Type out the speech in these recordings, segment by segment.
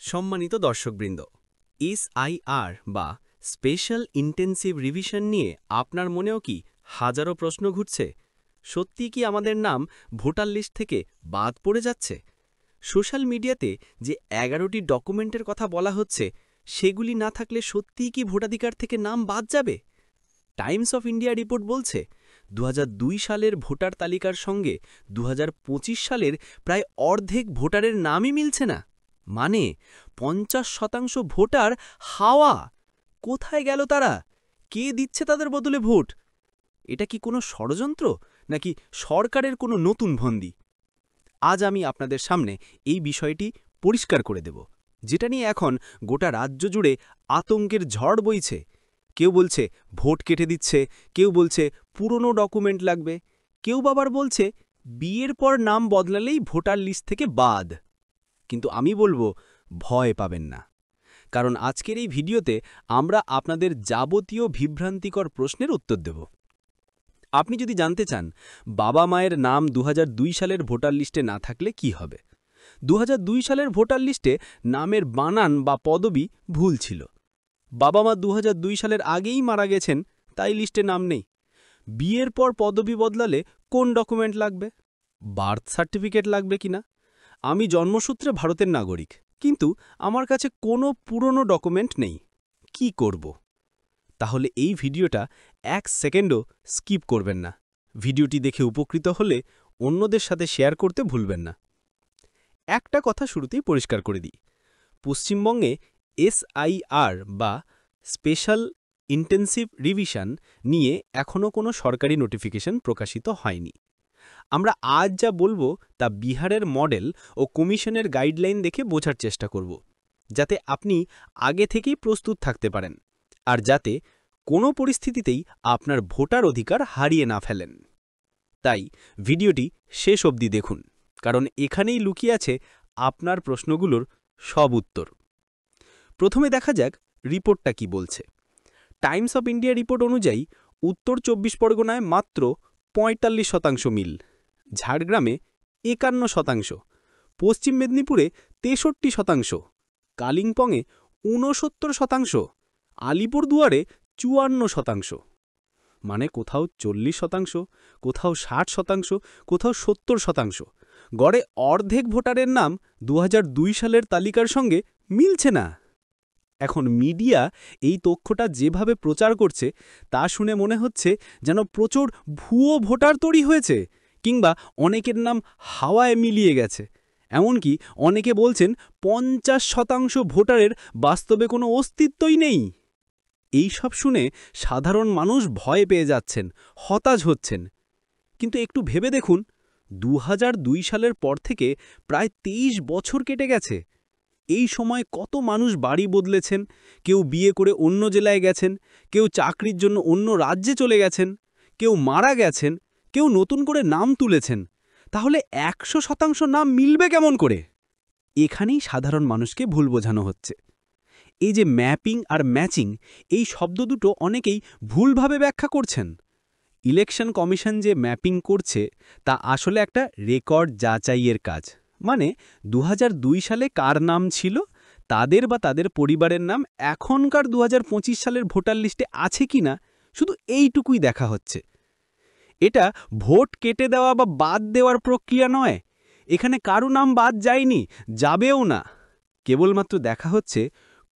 সম্মানিত দর্শকবৃন্দ, এসআইআর বা স্পেশাল ইন্টেন্সিভ রিভিশন নিয়ে আপনার মনেও কি হাজারো প্রশ্ন ঘুরছে? সত্যি কি আমাদের নাম ভোটার লিস্ট থেকে বাদ পড়ে যাচ্ছে? সোশ্যাল মিডিয়াতে যে 11টি ডকুমেন্টের কথা বলা হচ্ছে, সেগুলি না থাকলে সত্যিই কি ভোটাধিকার থেকে নাম বাদ যাবে? টাইমস অফ ইন্ডিয়া রিপোর্ট বলছে 2002 সালের ভোটার তালিকার সঙ্গে 2025 সালের প্রায় অর্ধেক ভোটারের নামই মিলছে না। মানে 50% ভোটার হাওয়া। কোথায় গেল তারা? কে দিচ্ছে তাদের বদলে ভোট? এটা কি কোনো ষড়যন্ত্র, নাকি সরকারের কোনো নতুন ফন্দি? আজ আমি আপনাদের সামনে এই বিষয়টি পরিষ্কার করে দেব, যেটা নিয়ে এখন গোটা রাজ্য জুড়ে আতঙ্কের ঝড় বইছে। কেউ বলছে ভোট কেটে দিচ্ছে, কেউ বলছে পুরনো ডকুমেন্ট লাগবে, কেউ আবার বলছে বিয়ের পর নাম বদলালেই ভোটার লিস্ট থেকে বাদ। কিন্তু আমি বলবো, ভয় পাবেন না, কারণ আজকের এই ভিডিওতে আমরা আপনাদের যাবতীয় বিভ্রান্তিকর প্রশ্নের উত্তর দেব। আপনি যদি জানতে চান বাবা মায়ের নাম 2002 সালের ভোটার লিস্টে না থাকলে কি হবে? 2002 সালের ভোটার লিস্টে নামের বানান বা পদবি ভুল ছিল। বাবা মা 2002 সালের আগেই মারা গেছেন, তাই লিস্টে নাম নেই। বিয়ের পর পদবি বদলালে কোন ডকুমেন্ট লাগবে? বার্থ সার্টিফিকেট লাগবে কিনা? আমি জন্মসূত্রে ভারতের নাগরিক, কিন্তু আমার কাছে কোনো পুরনো ডকুমেন্ট নেই। কি করব? তাহলে এই ভিডিওটা 1 সেকেন্ডও স্কিপ করবেন না। ভিডিওটি দেখে উপকৃত হলে অন্যদের সাথে শেয়ার করতে ভুলবেন না। একটা কথা শুরুতেই পরিষ্কার করে দিই, পশ্চিমবঙ্গে এসআইআর বা স্পেশাল ইন্টেন্সিভ রিভিশন নিয়ে এখনও কোনো সরকারি নোটিফিকেশন প্রকাশিত হয়নি। আমরা আজ যা বলবো তা বিহারের মডেল ও কমিশনের গাইডলাইন দেখে বোঝার চেষ্টা করব, যাতে আপনি আগে থেকেই প্রস্তুত থাকতে পারেন, আর যাতে কোনো পরিস্থিতিতেই আপনার ভোটার অধিকার হারিয়ে না ফেলেন। তাই ভিডিওটি শেষ অবধি দেখুন, কারণ এখানেই লুকিয়ে আছে আপনার প্রশ্নগুলোর সব উত্তর। প্রথমে দেখা যাক রিপোর্টটা কি বলছে। টাইমস অফ ইন্ডিয়া রিপোর্ট অনুযায়ী উত্তর 24 পরগনায় মাত্র 45% মিল, ঝাড়গ্রামে 51%, পশ্চিম মেদিনীপুরে 63%, কালিম্পংয়ে 69%, আলিপুরদুয়ারে 54%। মানে কোথাও 40%, কোথাও 60%, কোথাও 70%। গড়ে অর্ধেক ভোটারের নাম 2002 সালের তালিকার সঙ্গে মিলছে না। এখন মিডিয়া এই তথ্যটা যেভাবে প্রচার করছে, তা শুনে মনে হচ্ছে যেন প্রচুর ভুয়ো ভোটার তৈরি হয়েছে, কিংবা অনেকের নাম হাওয়ায় মিলিয়ে গেছে। এমনকি অনেকে বলছেন 50% ভোটারের বাস্তবে কোনো অস্তিত্বই নেই। এই সব শুনে সাধারণ মানুষ ভয় পেয়ে যাচ্ছেন, হতাশ হচ্ছেন। কিন্তু একটু ভেবে দেখুন, 2002 সালের পর থেকে প্রায় 23 বছর কেটে গেছে। এই সময় কত মানুষ বাড়ি বদলেছেন, কেউ বিয়ে করে অন্য জেলায় গেছেন, কেউ চাকরির জন্য অন্য রাজ্যে চলে গেছেন, কেউ মারা গেছেন, কেউ নতুন করে নাম তুলেছেন। তাহলে 100% নাম মিলবে কেমন করে? এখানেই সাধারণ মানুষকে ভুল বোঝানো হচ্ছে। এই যে ম্যাপিং আর ম্যাচিং, এই শব্দ দুটো অনেকেই ভুলভাবে ব্যাখ্যা করছেন। ইলেকশন কমিশন যে ম্যাপিং করছে, তা আসলে একটা রেকর্ড যাচাইয়ের কাজ। মানে 2002 সালে কার নাম ছিল, তাদের বা তাদের পরিবারের নাম এখনকার 2025 সালের ভোটার লিস্টে আছে কিনা, শুধু এইটুকুই দেখা হচ্ছে। এটা ভোট কেটে দেওয়া বা বাদ দেওয়ার প্রক্রিয়া নয়। এখানে কারো নাম বাদ যায়নি, যাবেও না। কেবলমাত্র দেখা হচ্ছে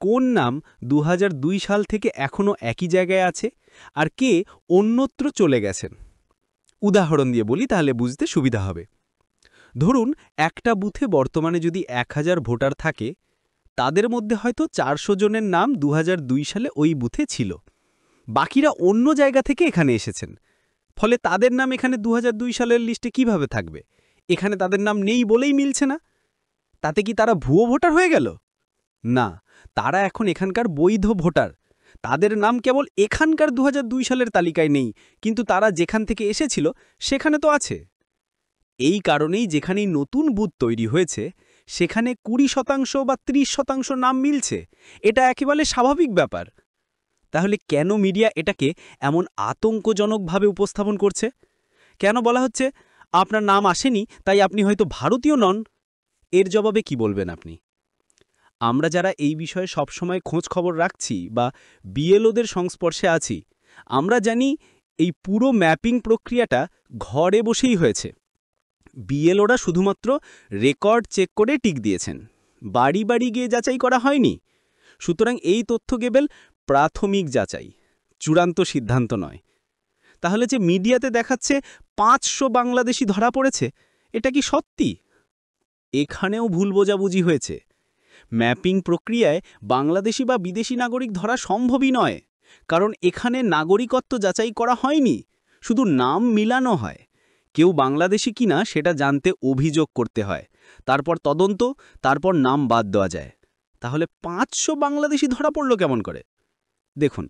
কোন নাম 2002 সাল থেকে এখনও একই জায়গায় আছে, আর কে অন্যত্র চলে গেছেন। উদাহরণ দিয়ে বলি, তাহলে বুঝতে সুবিধা হবে। ধরুন একটা বুথে বর্তমানে যদি 1000 ভোটার থাকে, তাদের মধ্যে হয়তো 400 জনের নাম 2002 সালে ওই বুথে ছিল। বাকিরা অন্য জায়গা থেকে এখানে এসেছেন। ফলে তাদের নাম এখানে 2002 সালের লিস্টে কিভাবে থাকবে? এখানে তাদের নাম নেই বলেই মিলছে না। তাতে কি তারা ভুয়ো ভোটার হয়ে গেল? না, তারা এখন এখানকার বৈধ ভোটার। তাদের নাম কেবল এখানকার 2002 সালের তালিকায় নেই, কিন্তু তারা যেখান থেকে এসেছিল সেখানে তো আছে। এই কারণেই যেখানেই নতুন বুথ তৈরি হয়েছে, সেখানে 20% বা 30% নাম মিলছে। এটা একেবারে স্বাভাবিক ব্যাপার। তাহলে কেন মিডিয়া এটাকে এমন আতঙ্কজনকভাবে উপস্থাপন করছে? কেন বলা হচ্ছে আপনার নাম আসেনি, তাই আপনি হয়তো ভারতীয় নন? এর জবাবে কি বলবেন আপনি? আমরা যারা এই বিষয়ে সবসময় খোঁজ খবর রাখছি বা বিএলওদের সংস্পর্শে আছি, আমরা জানি এই পুরো ম্যাপিং প্রক্রিয়াটা ঘরে বসেই হয়েছে। বিএলওরা শুধুমাত্র রেকর্ড চেক করে টিক দিয়েছেন, বাড়ি বাড়ি গিয়ে যাচাই করা হয়নি। সুতরাং এই তথ্য কেবল প্রাথমিক যাচাই, চূড়ান্ত সিদ্ধান্ত নয়। তাহলে যে মিডিয়াতে দেখাচ্ছে 500 বাংলাদেশি ধরা পড়েছে, এটা কি সত্যি? এখানেও ভুল বোঝাবুঝি হয়েছে। ম্যাপিং প্রক্রিয়ায় বাংলাদেশি বা বিদেশি নাগরিক ধরা সম্ভবই নয়, কারণ এখানে নাগরিকত্ব যাচাই করা হয়নি, শুধু নাম মিলানো হয়। কেউ বাংলাদেশি কিনা সেটা জানতে অভিযোগ করতে হয়, তারপর তদন্ত, তারপর নাম বাদ দেওয়া যায়। তাহলে 500 বাংলাদেশি ধরা পড়ল কেমন করে? দেখুন,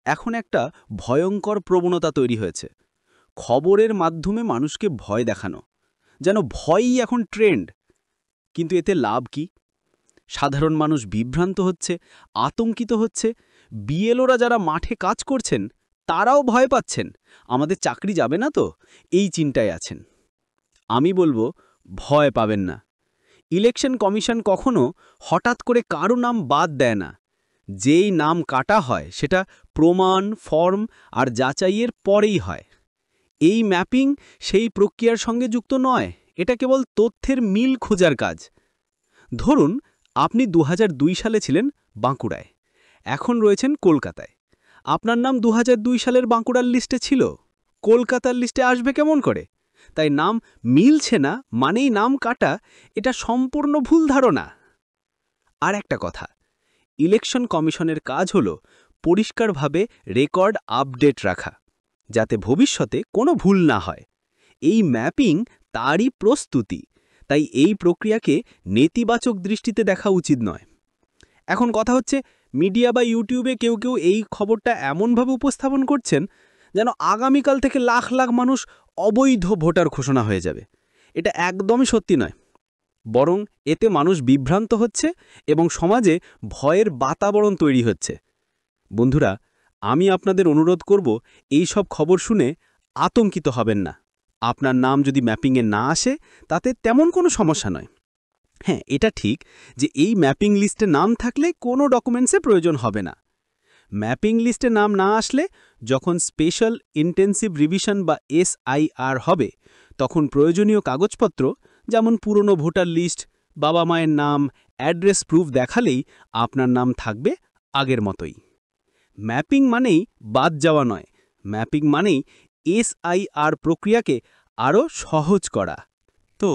এখন একটা ভয়ঙ্কর প্রবণতা তৈরি হয়েছে। খবরের মাধ্যমে মানুষকে ভয় দেখানো, যেন ভয়ই এখন ট্রেন্ড। কিন্তু এতে লাভ কি? সাধারণ মানুষ বিভ্রান্ত হচ্ছে, আতঙ্কিত হচ্ছে। বিএলওরা যারা মাঠে কাজ করছেন তারাও ভয় পাচ্ছেন, আমাদের চাকরি যাবে না তো, এই চিন্তায় আছেন। আমি বলবো, ভয় পাবেন না। ইলেকশন কমিশন কখনো হঠাৎ করে কারো নাম বাদ দেয় না। যেই নাম কাটা হয় সেটা প্রমাণ, ফর্ম আর যাচাইয়ের পরেই হয়। এই ম্যাপিং সেই প্রক্রিয়ার সঙ্গে যুক্ত নয়, এটা কেবল তথ্যের মিল খোঁজার কাজ। ধরুন, আপনি 2002 সালে ছিলেন বাঁকুড়ায়, এখন রয়েছেন কলকাতায়। আপনার নাম 2002 সালের বাঁকুড়ার লিস্টে ছিল, কলকাতার লিস্টে আসবে কেমন করে? তাই নাম মিলছে না মানেই নাম কাটা, এটা সম্পূর্ণ ভুল ধারণা। আর একটা কথা, ইলেকশন কমিশনের কাজ হল পরিষ্কারভাবে রেকর্ড আপডেট রাখা, যাতে ভবিষ্যতে কোনো ভুল না হয়। এই ম্যাপিং তারই প্রস্তুতি, তাই এই প্রক্রিয়াকে নেতিবাচক দৃষ্টিতে দেখা উচিত নয়। এখন কথা হচ্ছে, মিডিয়া বা ইউটিউবে কেউ কেউ এই খবরটা এমনভাবে উপস্থাপন করছেন যেন আগামীকাল থেকে লাখ লাখ মানুষ অবৈধ ভোটার ঘোষণা হয়ে যাবে। এটা একদমই সত্যি নয়, বরং এতে মানুষ বিভ্রান্ত হচ্ছে এবং সমাজে ভয়ের বাতাবরণ তৈরি হচ্ছে। বন্ধুরা, আমি আপনাদের অনুরোধ করব, এই সব খবর শুনে আতঙ্কিত হবেন না। আপনার নাম যদি ম্যাপিংয়ে না আসে তাতে তেমন কোনো সমস্যা নয়। হ্যাঁ, এটা ঠিক যে এই ম্যাপিং লিস্টে নাম থাকলে কোনো ডকুমেন্টসের প্রয়োজন হবে না। ম্যাপিং লিস্টে নাম না আসলে যখন স্পেশাল ইন্টেন্সিভ রিভিশন বা SIR হবে, তখন প্রয়োজনীয় কাগজপত্র যেমন পুরনো ভোটার লিস্ট, বাবা মায়ের নাম, অ্যাড্রেস প্রুফ দেখালেই আপনার নাম থাকবে আগের মতোই। ম্যাপিং মানেই বাদ যাওয়া নয়, ম্যাপিং মানেই SIR প্রক্রিয়াকে আরও সহজ করা। তো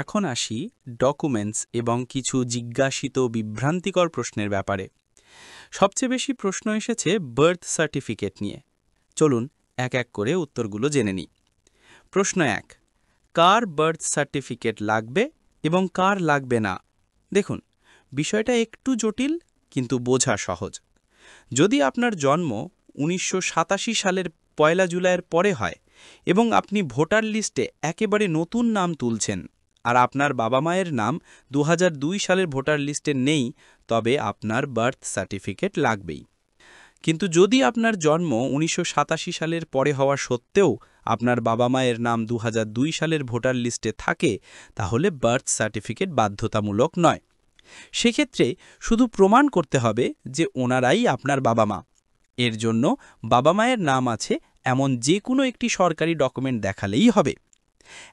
এখন আসি ডকুমেন্টস এবং কিছু জিজ্ঞাসিত বিভ্রান্তিকর প্রশ্নের ব্যাপারে। সবচেয়ে বেশি প্রশ্ন এসেছে বার্থ সার্টিফিকেট নিয়ে। চলুন এক এক করে উত্তরগুলো জেনে নিই। প্রশ্ন 1, কার বার্থ সার্টিফিকেট লাগবে এবং কার লাগবে না? দেখুন, বিষয়টা একটু জটিল কিন্তু বোঝা সহজ। যদি আপনার জন্ম 1987 সালের 1 জুলাইয়ের পরে হয় এবং আপনি ভোটার লিস্টে একেবারে নতুন নাম তুলছেন আর আপনার বাবা মায়ের নাম 2002 সালের ভোটার লিস্টে নেই, তবে আপনার বার্থ সার্টিফিকেট লাগবেই। কিন্তু যদি আপনার জন্ম 1987 সালের পরে হওয়া সত্ত্বেও আপনার বাবা মায়ের নাম 2002 সালের ভোটার লিস্টে থাকে, তাহলে বার্থ সার্টিফিকেট বাধ্যতামূলক নয়। সেক্ষেত্রে শুধু প্রমাণ করতে হবে যে ওনারাই আপনার বাবা মা। এর জন্য বাবা মায়ের নাম আছে এমন যে কোনো একটি সরকারি ডকুমেন্ট দেখালেই হবে।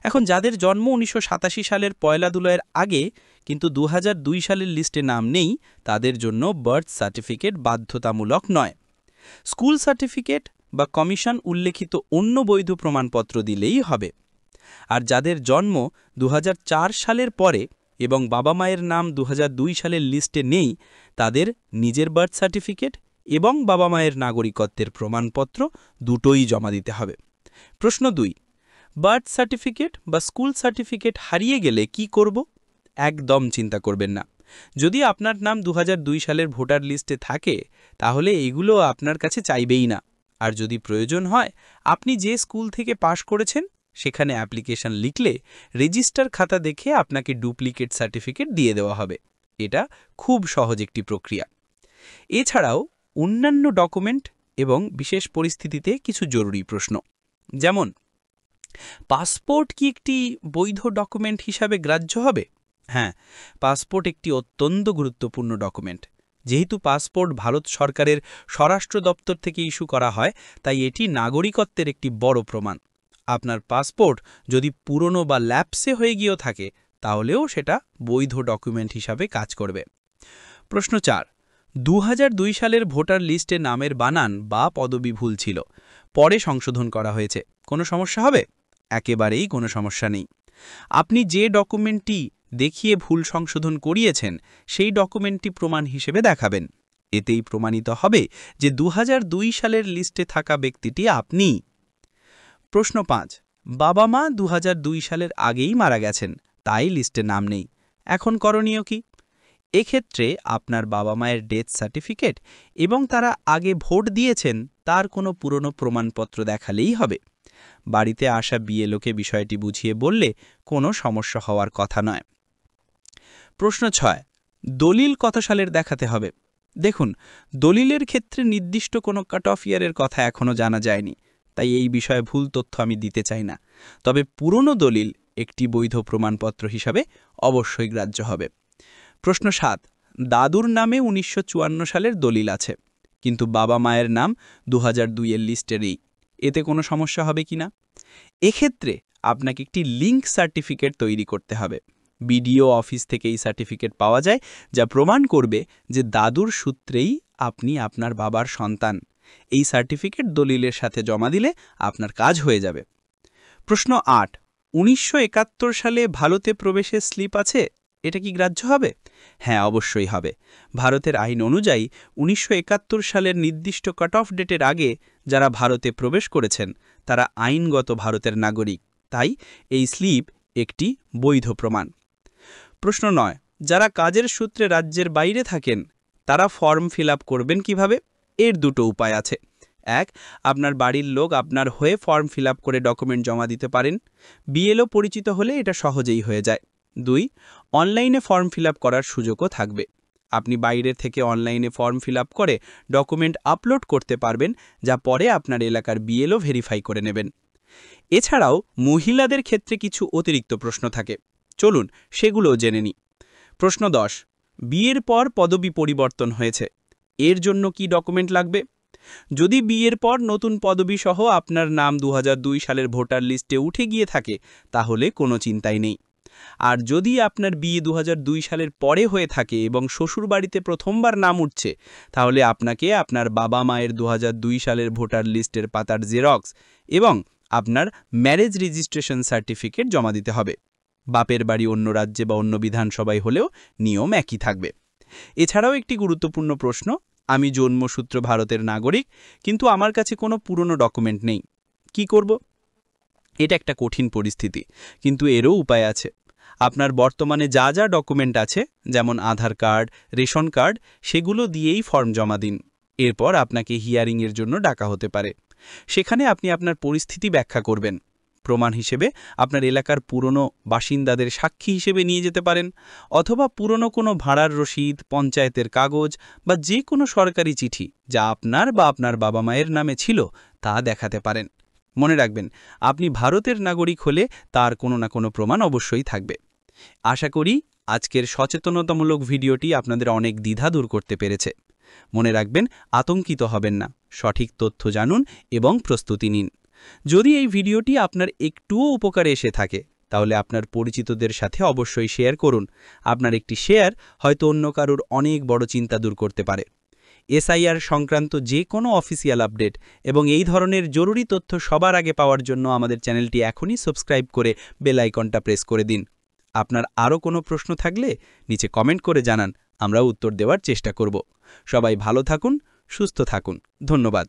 এখন যাদের জন্ম 1987 সালের 1 জুলাইয়ের আগে কিন্তু 2002 সালের লিস্টে নাম নেই, তাদের জন্য বার্থ সার্টিফিকেট বাধ্যতামূলক নয়। স্কুল সার্টিফিকেট বা কমিশন উল্লেখিত অন্য বৈধ প্রমাণপত্র দিলেই হবে। আর যাদের জন্ম 2004 সালের পরে এবং বাবা মায়ের নাম 2002 সালের লিস্টে নেই, তাদের নিজের বার্থ সার্টিফিকেট এবং বাবা মায়ের নাগরিকত্বের প্রমাণপত্র দুটোই জমা দিতে হবে। প্রশ্ন 2, বার্থ সার্টিফিকেট বা স্কুল সার্টিফিকেট হারিয়ে গেলে কি করব? একদম চিন্তা করবেন না। যদি আপনার নাম 2002 সালের ভোটার লিস্টে থাকে, তাহলে এগুলো আপনার কাছে চাইবেই না। আর যদি প্রয়োজন হয়, আপনি যে স্কুল থেকে পাশ করেছেন সেখানে অ্যাপ্লিকেশন লিখলে রেজিস্টার খাতা দেখে আপনাকে ডুপ্লিকেট সার্টিফিকেট দিয়ে দেওয়া হবে। এটা খুব সহজ একটি প্রক্রিয়া। এছাড়াও অন্যান্য ডকুমেন্ট এবং বিশেষ পরিস্থিতিতে কিছু জরুরি প্রশ্ন, যেমন পাসপোর্ট কি একটি বৈধ ডকুমেন্ট হিসাবে গ্রাহ্য হবে? হ্যাঁ, পাসপোর্ট একটি অত্যন্ত গুরুত্বপূর্ণ ডকুমেন্ট। যেহেতু পাসপোর্ট ভারত সরকারের স্বরাষ্ট্র দপ্তর থেকে ইস্যু করা হয়, তাই এটি নাগরিকত্বের একটি বড় প্রমাণ। আপনার পাসপোর্ট যদি পুরনো বা ল্যাপসে হয়ে গিয়েও থাকে, তাহলেও সেটা বৈধ ডকুমেন্ট হিসাবে কাজ করবে। প্রশ্ন 4, 2002 সালের ভোটার লিস্টে নামের বানান বা পদবি ভুল ছিল, পরে সংশোধন করা হয়েছে, কোনো সমস্যা হবে? একেবারেই কোনো সমস্যা নেই। আপনি যে ডকুমেন্টটি দেখিয়ে ভুল সংশোধন করিয়েছেন, সেই ডকুমেন্টটি প্রমাণ হিসেবে দেখাবেন। এতেই প্রমাণিত হবে যে 2002 সালের লিস্টে থাকা ব্যক্তিটি আপনি। প্রশ্ন 5, বাবা মা 2002 সালের আগেই মারা গেছেন, তাই লিস্টে নাম নেই। এখন করণীয় কি? এক্ষেত্রে আপনার বাবা মায়ের ডেথ সার্টিফিকেট এবং তারা আগে ভোট দিয়েছেন তার কোনো পুরনো প্রমাণপত্র দেখালেই হবে। বাড়িতে আসা বিএলওকে বিষয়টি বুঝিয়ে বললে কোনো সমস্যা হওয়ার কথা নয়। প্রশ্ন 6, দলিল কত সালের দেখাতে হবে? দেখুন, দলিলের ক্ষেত্রে নির্দিষ্ট কোনো কাট অফ ইয়ারের কথা এখনও জানা যায়নি, তাই এই বিষয়ে ভুল তথ্য আমি দিতে চাই না। তবে পুরনো দলিল একটি বৈধ প্রমাণপত্র হিসাবে অবশ্যই গ্রাহ্য হবে। প্রশ্ন 7, দাদুর নামে 1954 সালের দলিল আছে, কিন্তু বাবা মায়ের নাম 2002 এর লিস্টেরই, এতে কোনো সমস্যা হবে কিনা? এক্ষেত্রে আপনাকে একটি লিঙ্ক সার্টিফিকেট তৈরি করতে হবে। বিডিও অফিস থেকে এই সার্টিফিকেট পাওয়া যায়, যা প্রমাণ করবে যে দাদুর সূত্রেই আপনি আপনার বাবার সন্তান। এই সার্টিফিকেট দলিলের সাথে জমা দিলে আপনার কাজ হয়ে যাবে। প্রশ্ন 8, 1971 সালে ভারতে প্রবেশের স্লিপ আছে, এটা কি গ্রাহ্য হবে? হ্যাঁ, অবশ্যই হবে। ভারতের আইন অনুযায়ী 1971 সালের নির্দিষ্ট কাট অফ ডেটের আগে যারা ভারতে প্রবেশ করেছেন তারা আইনগত ভারতের নাগরিক, তাই এই স্লিপ একটি বৈধ প্রমাণ। প্রশ্ন 9, যারা কাজের সূত্রে রাজ্যের বাইরে থাকেন তারা ফর্ম ফিল আপ করবেন কিভাবে? এর দুটো উপায় আছে। 1, আপনার বাড়ির লোক আপনার হয়ে ফর্ম ফিল আপ করে ডকুমেন্ট জমা দিতে পারেন। বিএলও পরিচিত হলে এটা সহজেই হয়ে যায়। 2, অনলাইনে ফর্ম ফিল আপ করার সুযোগও থাকবে। আপনি বাইরে থেকে অনলাইনে ফর্ম ফিল আপ করে ডকুমেন্ট আপলোড করতে পারবেন, যা পরে আপনার এলাকার বিএলও ভেরিফাই করে নেবেন। এছাড়াও মহিলাদের ক্ষেত্রে কিছু অতিরিক্ত প্রশ্ন থাকে, চলুন সেগুলোও জেনে নিই। প্রশ্ন 10, বিয়ের পর পদবি পরিবর্তন হয়েছে, এর জন্য কি ডকুমেন্ট লাগবে? যদি বিয়ের পর নতুন পদবি সহ আপনার নাম 2002 সালের ভোটার লিস্টে উঠে গিয়ে থাকে, তাহলে কোনো চিন্তাই নেই। আর যদি আপনার বিয়ে 2002 সালের পরে হয়ে থাকে এবং শ্বশুরবাড়িতে প্রথমবার নাম উঠছে, তাহলে আপনাকে আপনার বাবা মায়ের 2002 সালের ভোটার লিস্টের পাতার জেরক্স এবং আপনার ম্যারেজ রেজিস্ট্রেশন সার্টিফিকেট জমা দিতে হবে। বাপের বাড়ি অন্য রাজ্যে বা অন্য বিধানসভায় হলেও নিয়ম একই থাকবে। এছাড়াও একটি গুরুত্বপূর্ণ প্রশ্ন, আমি জন্মসূত্র ভারতের নাগরিক, কিন্তু আমার কাছে কোনো পুরনো ডকুমেন্ট নেই, কি করব? এটা একটা কঠিন পরিস্থিতি, কিন্তু এরও উপায় আছে। আপনার বর্তমানে যা যা ডকুমেন্ট আছে, যেমন আধার কার্ড, রেশন কার্ড, সেগুলো দিয়েই ফর্ম জমা দিন। এরপর আপনাকে হিয়ারিংয়ের জন্য ডাকা হতে পারে। সেখানে আপনি আপনার পরিস্থিতি ব্যাখ্যা করবেন। প্রমাণ হিসেবে আপনার এলাকার পুরনো বাসিন্দাদের সাক্ষী হিসেবে নিয়ে যেতে পারেন, অথবা পুরনো কোনো ভাড়ার রসিদ, পঞ্চায়েতের কাগজ বা যে কোনো সরকারি চিঠি যা আপনার বা আপনার বাবা মায়ের নামে ছিল তা দেখাতে পারেন। মনে রাখবেন, আপনি ভারতের নাগরিক হলে তার কোনো না কোনো প্রমাণ অবশ্যই থাকবে। আশা করি আজকের সচেতনতামূলক ভিডিওটি আপনাদের অনেক দ্বিধা দূর করতে পেরেছে। মনে রাখবেন, আতঙ্কিত হবেন না, সঠিক তথ্য জানুন এবং প্রস্তুতি নিন। যদি এই ভিডিওটি আপনার একটুও উপকারে এসে থাকে, তাহলে আপনার পরিচিতদের সাথে অবশ্যই শেয়ার করুন। আপনার একটি শেয়ার হয়তো অন্য কারোর অনেক বড় চিন্তা দূর করতে পারে। এসআইআর সংক্রান্ত যে কোনো অফিসিয়াল আপডেট এবং এই ধরনের জরুরি তথ্য সবার আগে পাওয়ার জন্য আমাদের চ্যানেলটি এখনই সাবস্ক্রাইব করে বেল আইকনটা প্রেস করে দিন। আপনার আরও কোনো প্রশ্ন থাকলে নিচে কমেন্ট করে জানান, আমরা উত্তর দেওয়ার চেষ্টা করব। সবাই ভালো থাকুন, সুস্থ থাকুন। ধন্যবাদ।